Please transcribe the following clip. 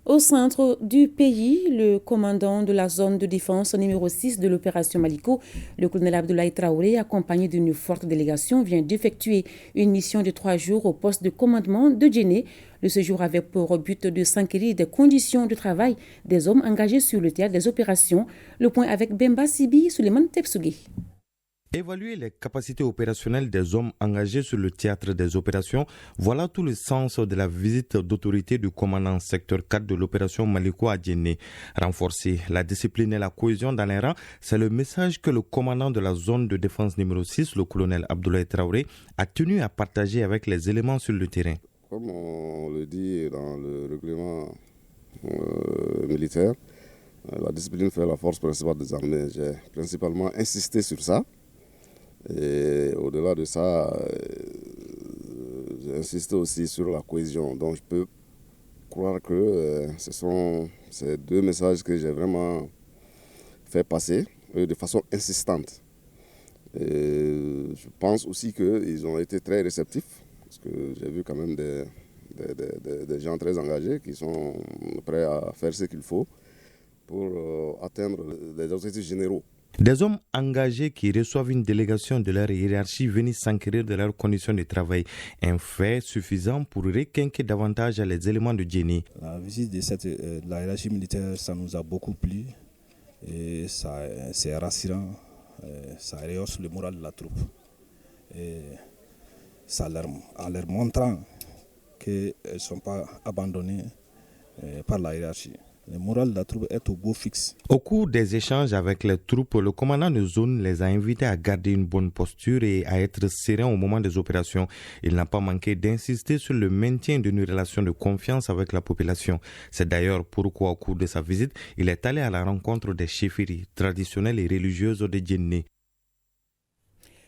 Au centre du pays, le commandant de la zone de défense numéro 6 de l'opération Maliko, le colonel Abdoulaye Traoré, accompagné d'une forte délégation, vient d'effectuer une mission de 3 jours au poste de commandement de Djenné. Le séjour avait pour but de s'enquérir des conditions de travail des hommes engagés sur le théâtre des opérations. Le point avec Bemba Sibi, Suleiman Tepsougi. Évaluer les capacités opérationnelles des hommes engagés sur le théâtre des opérations, voilà tout le sens de la visite d'autorité du commandant secteur 4 de l'opération Maliko à Djenné. Renforcer la discipline et la cohésion dans les rangs, c'est le message que le commandant de la zone de défense numéro 6, le colonel Abdoulaye Traoré, a tenu à partager avec les éléments sur le terrain. Comme on le dit dans le règlement militaire, la discipline fait la force principale des armées. J'ai principalement insisté sur ça. Et au-delà de ça, j'ai insisté aussi sur la cohésion. Donc je peux croire que ce sont ces deux messages que j'ai vraiment fait passer de façon insistante. Et je pense aussi qu'ils ont été très réceptifs, parce que j'ai vu quand même des gens très engagés qui sont prêts à faire ce qu'il faut pour atteindre les objectifs généraux. Des hommes engagés qui reçoivent une délégation de leur hiérarchie venus s'enquérir de leurs conditions de travail. Un fait suffisant pour requinquer davantage les éléments de Djenné. La visite de la hiérarchie militaire, ça nous a beaucoup plu. Et c'est rassurant. Ça rehausse le moral de la troupe. Et ça en leur montrant qu'elles ne sont pas abandonnées par la hiérarchie. Le moral de la troupe est au beau fixe. Au cours des échanges avec les troupes, le commandant de zone les a invités à garder une bonne posture et à être sereins au moment des opérations. Il n'a pas manqué d'insister sur le maintien d'une relation de confiance avec la population. C'est d'ailleurs pourquoi, au cours de sa visite, il est allé à la rencontre des chefferies traditionnelles et religieuses de Djenné.